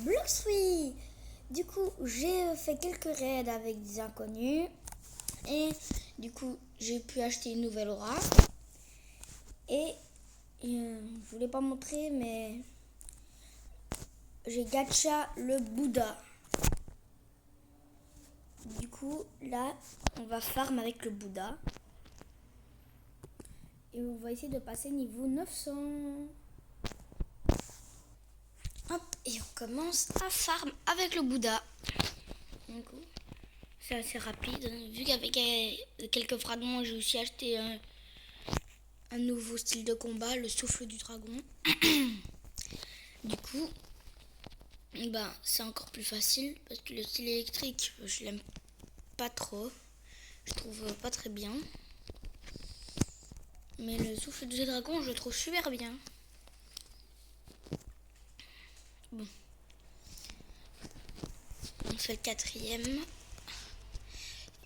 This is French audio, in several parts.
Bloxfree. Du coup, j'ai fait quelques raids avec des inconnus. Et du coup, j'ai pu acheter une nouvelle aura. Et je voulais pas montrer, mais j'ai gacha le Bouddha. Du coup, là, on va farm avec le Bouddha. Et on va essayer de passer niveau 900. Hop, et on commence à farm avec le Bouddha. Du coup, c'est assez rapide. Vu qu'avec quelques fragments, j'ai aussi acheté un nouveau style de combat, le souffle du dragon. Du coup, c'est encore plus facile parce que le style électrique, je l'aime pas trop. Je trouve pas très bien. Mais le souffle du dragon, je le trouve super bien. Bon. On fait le quatrième.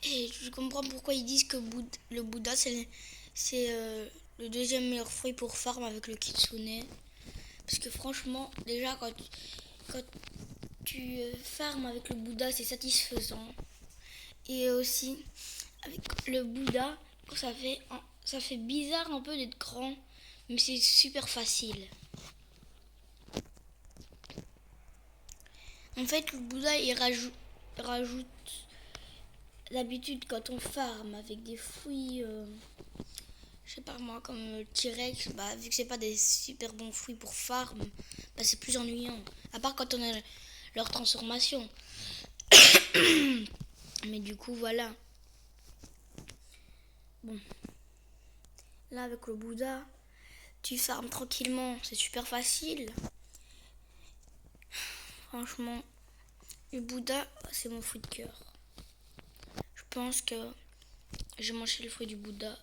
Et je comprends pourquoi ils disent que le Bouddha, c'est le deuxième meilleur fruit pour farm avec le kitsune. Parce que franchement, déjà, quand tu farmes avec le Bouddha, c'est satisfaisant. Et aussi, avec le Bouddha, ça fait bizarre un peu d'être grand, mais c'est super facile. En fait, le Bouddha, il rajoute d'habitude quand on farme avec des fruits, je sais pas moi, comme le T-Rex, vu que c'est pas des super bons fruits pour farm, c'est plus ennuyant. À part quand on a leur transformation. Mais du coup, voilà. Bon. Là, avec le Bouddha, tu farmes tranquillement, c'est super facile. Franchement, le Bouddha, c'est mon fruit de cœur. Je pense que j'ai mangé le fruit du Bouddha.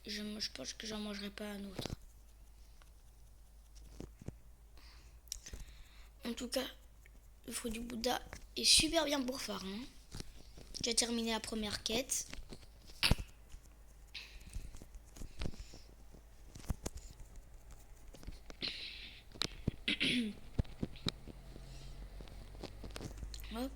Je pense que j'en mangerai pas un autre. En tout cas, le fruit du Bouddha est super bien pour farm. J'ai terminé la première quête. Hop.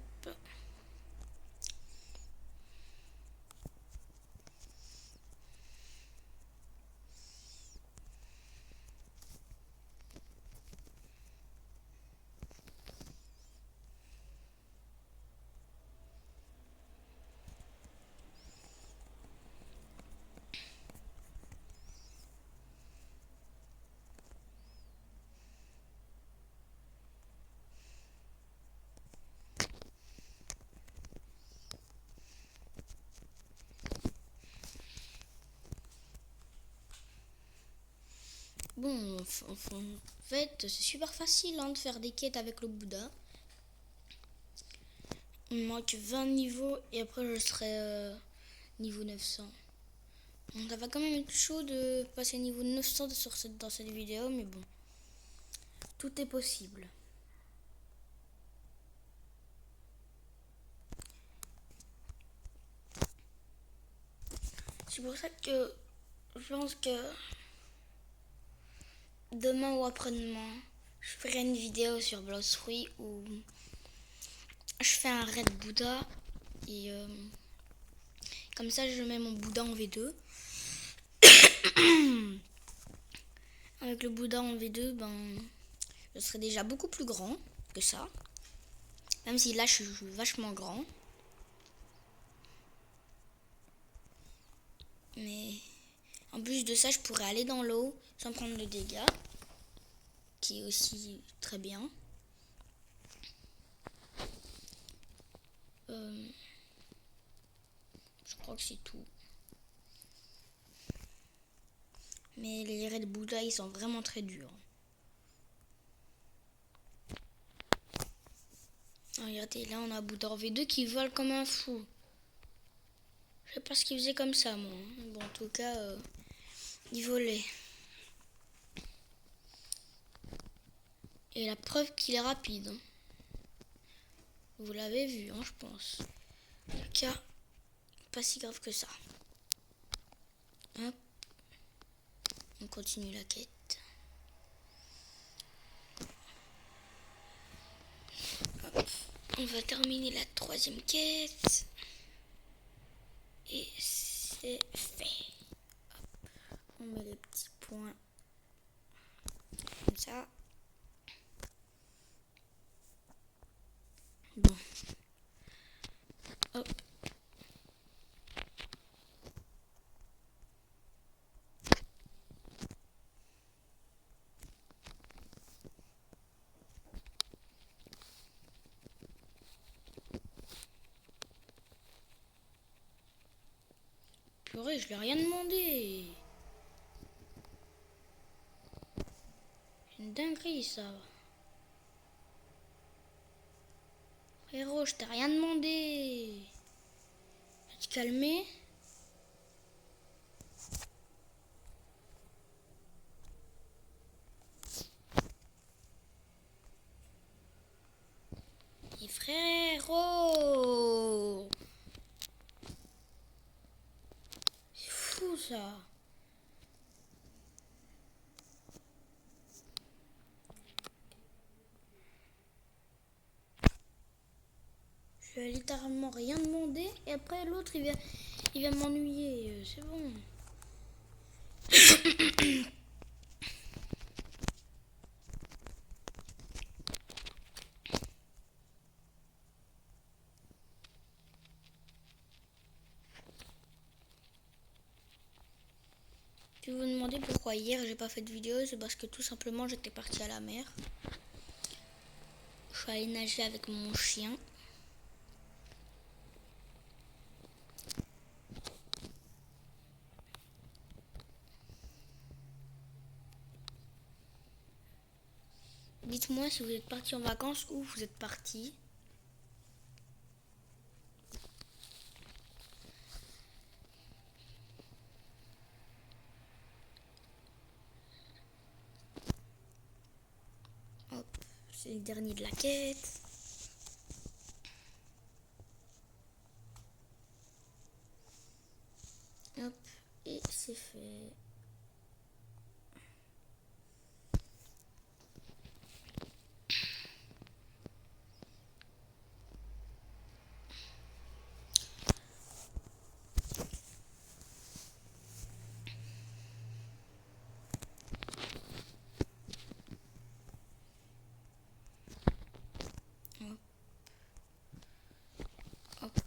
Bon, en fait, c'est super facile de faire des quêtes avec le Bouddha. Il me manque 20 niveaux et après je serai niveau 900. Donc, ça va quand même être chaud de passer niveau 900 dans cette vidéo, mais bon, tout est possible. C'est pour ça que je pense que demain ou après-demain, je ferai une vidéo sur Bloxfree où je fais un raid Bouddha et comme ça je mets mon Bouddha en V2. Avec le Bouddha en V2, je serai déjà beaucoup plus grand que ça. Même si là je suis vachement grand. Mais en plus de ça, je pourrais aller dans l'eau sans prendre de dégâts. Qui est aussi très bien. Je crois que c'est tout. Mais les raids Bouddha, ils sont vraiment très durs. Regardez, là on a Bouddha en V2 qui vole comme un fou. Je sais pas ce qu'il faisait comme ça, moi. Bon, en tout cas, il volait. Et la preuve qu'il est rapide. Vous l'avez vu, je pense. En tout cas, pas si grave que ça. Hop. On continue la quête. On va terminer la 3e quête. Et c'est fait. Hop. On met les petits points comme ça. Bon. Hop. Purée, je lui ai rien demandé. C'est une dinguerie ça. Frérot, je t'ai rien demandé. Tu te calmer. Et frérot. C'est fou ça. Je lui ai littéralement rien demandé et après l'autre il vient m'ennuyer. C'est bon. Si vous vous demandez pourquoi hier j'ai pas fait de vidéo, c'est parce que tout simplement j'étais partie à la mer. Je suis allée nager avec mon chien. Dites-moi si vous êtes parti en vacances ou vous êtes parti. Hop, c'est le dernier de la quête. Hop, et c'est fait. Hop.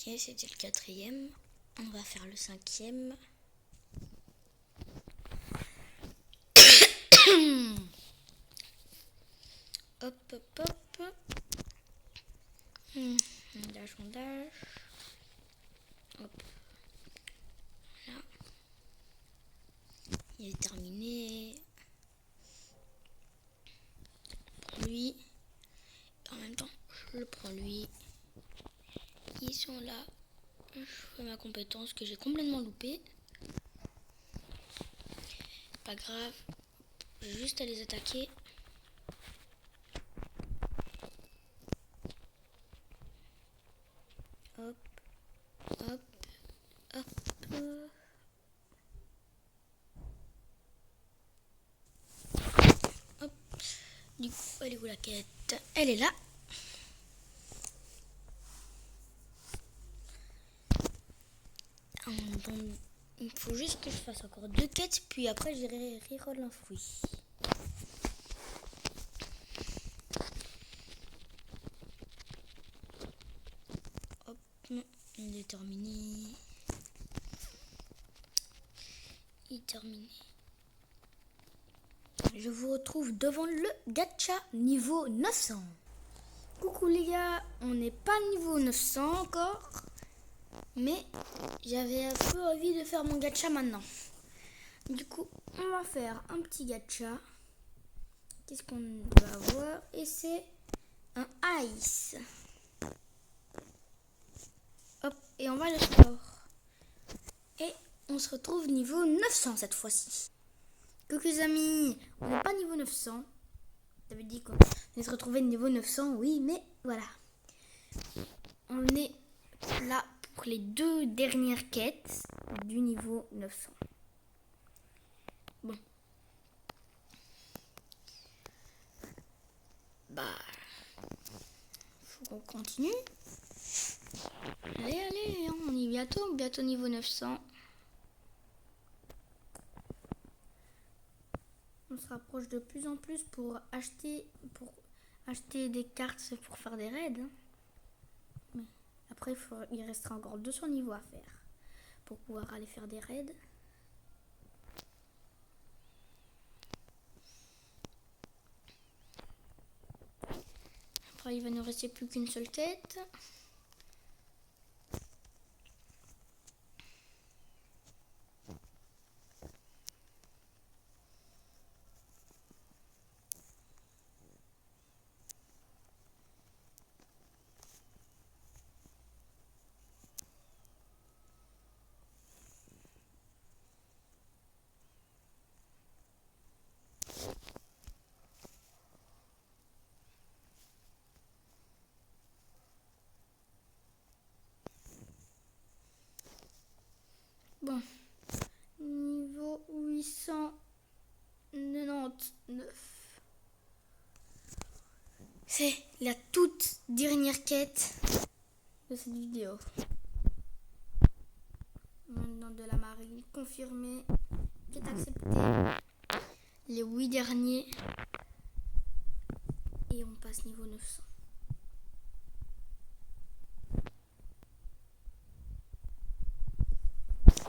Ok, c'était le 4e. On va faire le 5e. Hop, hop, hop. Sondage. Hop. Voilà. Il est terminé. Pour lui. En même temps, je le prends lui. Ils sont là. Je fais ma compétence que j'ai complètement loupée. Pas grave. J'ai juste à les attaquer. Hop. Hop. Hop. Hop. Du coup, elle est où la quête? Elle est là. Il faut juste que je fasse encore 2 quêtes, puis après j'irai reroll un fruit. Hop, il est terminé. Il est terminé. Je vous retrouve devant le gacha niveau 900. Coucou les gars, on n'est pas niveau 900 encore. Mais j'avais un peu envie de faire mon gacha maintenant. Du coup, on va faire un petit gacha. Qu'est-ce qu'on va avoir? Et c'est un ice. Hop, et on va le score. Et on se retrouve niveau 900 cette fois-ci. Coucou les amis, on n'est pas niveau 900. Ça veut dire qu'on est se retrouvé niveau 900, oui, mais voilà. On est là pour les 2 dernières quêtes du niveau 900. Bon. Bah, faut qu'on continue. Allez, on y est bientôt niveau 900. On se rapproche de plus en plus pour acheter des cartes pour faire des raids. Mais après, il restera encore 200 niveaux à faire pour pouvoir aller faire des raids. Après, il va nous rester plus qu'une seule quête. Bon, niveau 899. C'est la toute dernière quête de cette vidéo. Maintenant de la marine confirmée, quête acceptée. Les 8 derniers. Et on passe niveau 900.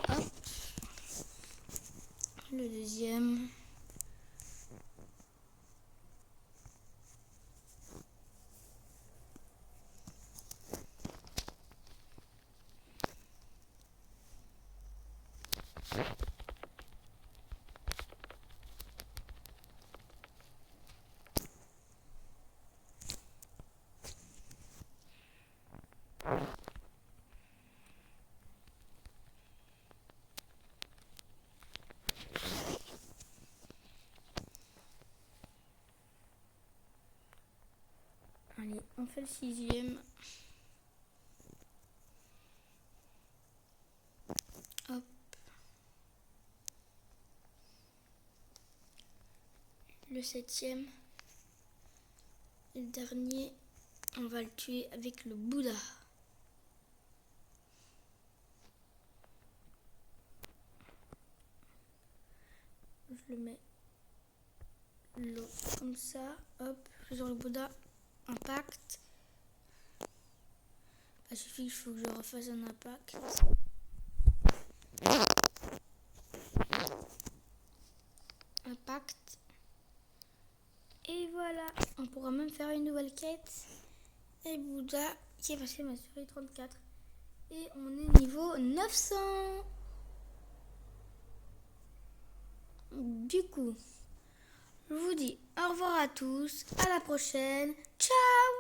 Hop. Le deuxième. Allez, on fait le 6e. Hop. Le 7e. Le dernier, on va le tuer avec le Bouddha. Je le mets l'eau comme ça. Hop, sur le Bouddha. Impact. Il suffit qu'il faut que je refasse un impact. Impact. Et voilà, on pourra même faire une nouvelle quête. Et Bouddha qui est passé ma série 34. Et on est niveau 900. Du coup, je vous dis au revoir à tous. À la prochaine. Ciao!